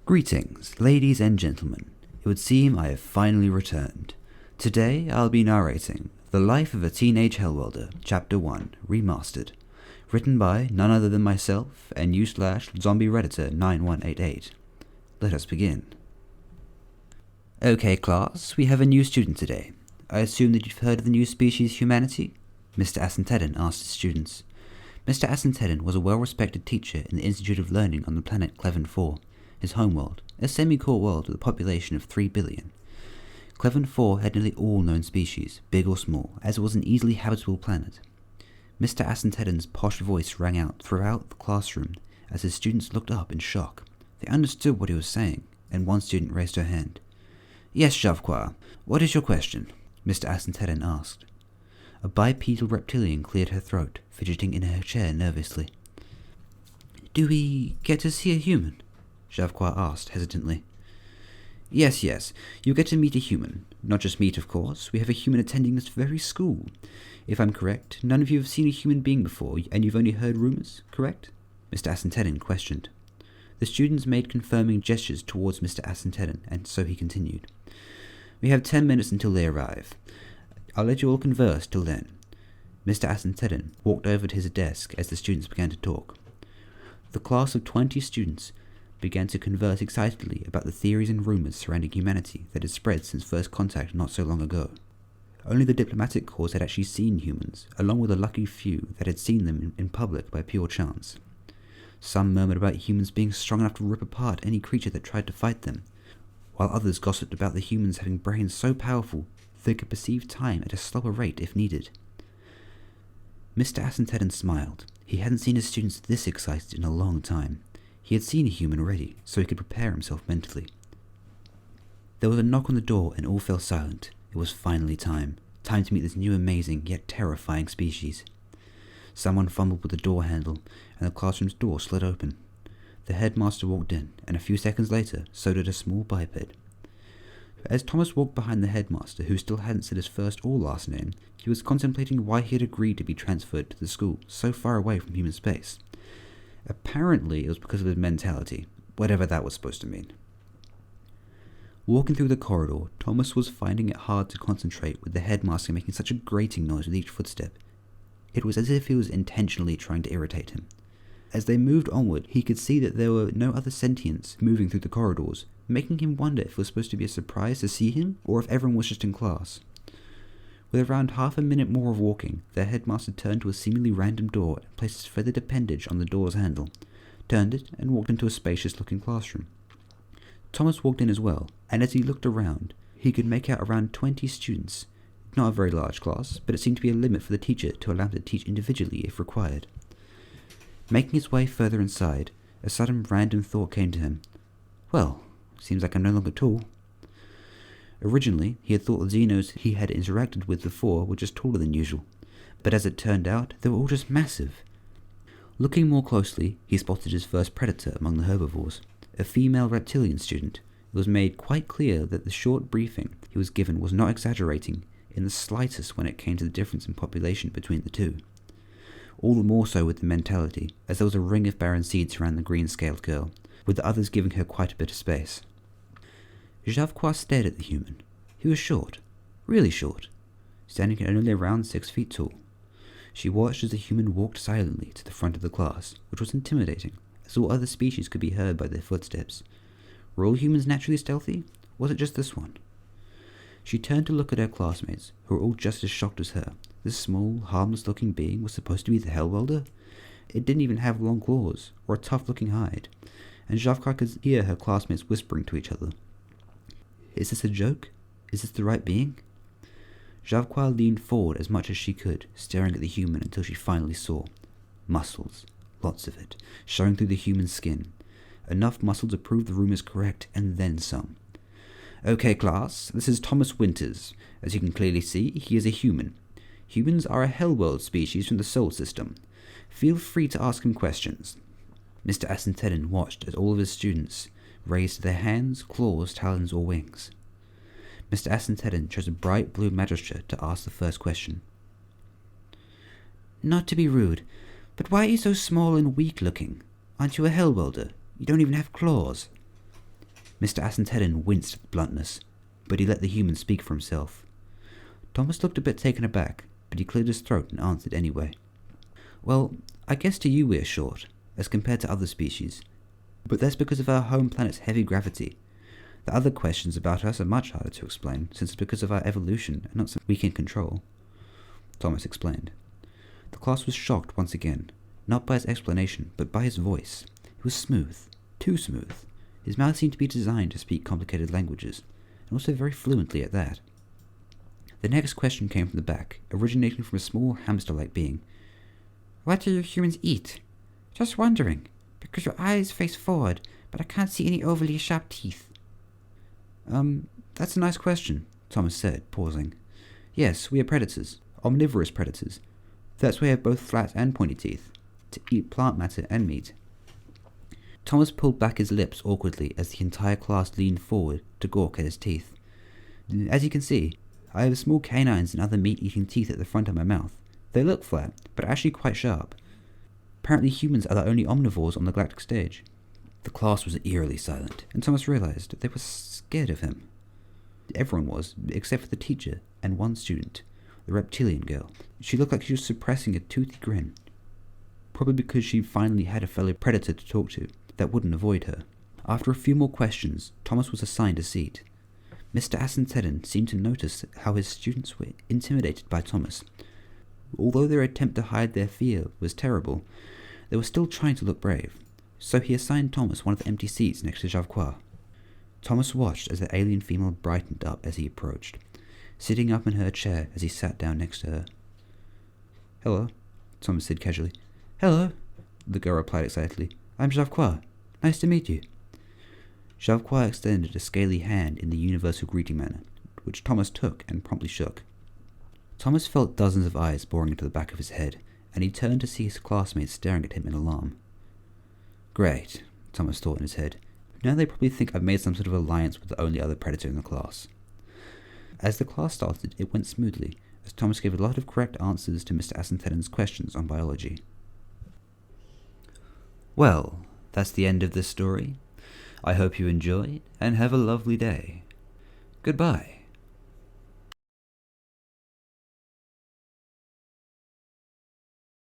Greetings, ladies and gentlemen. It would seem I have finally returned. Today I'll be narrating The Life of a Teenage Hellworlder, Chapter 1, Remastered, written by none other than myself and u/zombie redditor 9188. Let us begin. Okay class, we have a new student today. I assume that you've heard of the new species humanity? Mr. Asantedin asked his students. Mr. Asantedin was a well-respected teacher in the Institute of Learning on the planet Cleven 4, his homeworld, a semi-core world with a population of 3 billion. Cleven 4 had nearly all known species, big or small, as it was an easily habitable planet. Mr. Asantedin's posh voice rang out throughout the classroom as his students looked up in shock. They understood what he was saying, and one student raised her hand. Yes, Javquar, what is your question? Mr. Asantedin asked. A bipedal reptilian cleared her throat, fidgeting in her chair nervously. Do we get to see a human? Javquar asked hesitantly. Yes, you get to meet a human. Not just meet, of course. We have a human attending this very school. If I'm correct, none of you have seen a human being before, and you've only heard rumors, correct? Mr. Asantedin questioned. The students made confirming gestures towards Mr. Asantedin, and so he continued. We have 10 minutes until they arrive. I'll let you all converse till then. Mr. Asantedin walked over to his desk as the students began to talk. The class of 20 students began to converse excitedly about the theories and rumors surrounding humanity that had spread since first contact not so long ago. Only the diplomatic corps had actually seen humans, along with a lucky few that had seen them in public by pure chance. Some murmured about humans being strong enough to rip apart any creature that tried to fight them, while others gossiped about the humans having brains so powerful they could perceive time at a slower rate if needed. Mr. Asantedin smiled. He hadn't seen his students this excited in a long time. He had seen a human already, so he could prepare himself mentally. There was a knock on the door and all fell silent. It was finally time to meet this new amazing yet terrifying species. Someone fumbled with the door handle, and the classroom's door slid open. The headmaster walked in, and a few seconds later, so did a small biped. As Thomas walked behind the headmaster, who still hadn't said his first or last name, he was contemplating why he had agreed to be transferred to the school so far away from human space. Apparently, it was because of his mentality, whatever that was supposed to mean. Walking through the corridor, Thomas was finding it hard to concentrate with the headmaster making such a grating noise with each footstep. It was as if he was intentionally trying to irritate him. As they moved onward, he could see that there were no other sentients moving through the corridors, making him wonder if it was supposed to be a surprise to see him, or if everyone was just in class. With around half a minute more of walking, the headmaster turned to a seemingly random door and placed his feathered appendage on the door's handle, turned it, and walked into a spacious-looking classroom. Thomas walked in as well, and as he looked around, he could make out around 20 students. Not a very large class, but it seemed to be a limit for the teacher to allow him to teach individually if required. Making his way further inside, a sudden random thought came to him. Well, seems like I'm no longer tall. Originally, he had thought the Xenos he had interacted with before were just taller than usual, but as it turned out, they were all just massive. Looking more closely, he spotted his first predator among the herbivores, a female reptilian student. It was made quite clear that the short briefing he was given was not exaggerating in the slightest when it came to the difference in population between the two. All the more so with the mentality, as there was a ring of barren seeds around the green-scaled girl, with the others giving her quite a bit of space. Javquar stared at the human. He was short, really short, standing at only around 6 feet tall. She watched as the human walked silently to the front of the class, which was intimidating, as all other species could be heard by their footsteps. Were all humans naturally stealthy? Was it just this one? She turned to look at her classmates, who were all just as shocked as her. This small, harmless-looking being was supposed to be the hellworlder? It didn't even have long claws, or a tough-looking hide, and Javquar could hear her classmates whispering to each other. Is this a joke? Is this the right being? Javquar leaned forward as much as she could, staring at the human until she finally saw. Muscles. Lots of it, showing through the human skin. Enough muscle to prove the rumors correct, and then some. Okay, class, this is Thomas Winters. As you can clearly see, he is a human. Humans are a hellworld species from the Sol system. Feel free to ask him questions. Mr. Asantedin watched as all of his students raised their hands, claws, talons, or wings. Mr. Asantedin chose a bright blue magistrate to ask the first question. Not to be rude, but why are you so small and weak-looking? Aren't you a hellworlder? You don't even have claws. Mr. Assenteddon winced at the bluntness, but he let the human speak for himself. Thomas looked a bit taken aback, but he cleared his throat and answered anyway. Well, I guess to you we're short, as compared to other species, but that's because of our home planet's heavy gravity. The other questions about us are much harder to explain, since it's because of our evolution and not something we can control. Thomas explained. The class was shocked once again, not by his explanation, but by his voice. It was smooth, too smooth. His mouth seemed to be designed to speak complicated languages, and also very fluently at that. The next question came from the back, originating from a small hamster-like being. What do you humans eat? Just wondering, because your eyes face forward, but I can't see any overly sharp teeth. That's a nice question, Thomas said, pausing. Yes, we are predators, omnivorous predators. That's why we have both flat and pointy teeth, to eat plant matter and meat. Thomas pulled back his lips awkwardly as the entire class leaned forward to gawk at his teeth. As you can see, I have small canines and other meat-eating teeth at the front of my mouth. They look flat, but are actually quite sharp. Apparently humans are the only omnivores on the galactic stage. The class was eerily silent, and Thomas realized they were scared of him. Everyone was, except for the teacher and one student, the reptilian girl. She looked like she was suppressing a toothy grin, probably because she finally had a fellow predator to talk to that wouldn't avoid her. After a few more questions, Thomas was assigned a seat. Mr. Assenteddon seemed to notice how his students were intimidated by Thomas. Although their attempt to hide their fear was terrible, they were still trying to look brave, so he assigned Thomas one of the empty seats next to Javquois. Thomas watched as the alien female brightened up as he approached, sitting up in her chair as he sat down next to her. Hello, Thomas said casually. Hello, the girl replied excitedly. I'm Javquois. Nice to meet you. Javquois extended a scaly hand in the universal greeting manner, which Thomas took and promptly shook. Thomas felt dozens of eyes boring into the back of his head, and he turned to see his classmates staring at him in alarm. Great, Thomas thought in his head. Now they probably think I've made some sort of alliance with the only other predator in the class. As the class started, it went smoothly, as Thomas gave a lot of correct answers to Mr. Assenteddon's questions on biology. Well, that's the end of this story. I hope you enjoyed, and have a lovely day. Goodbye.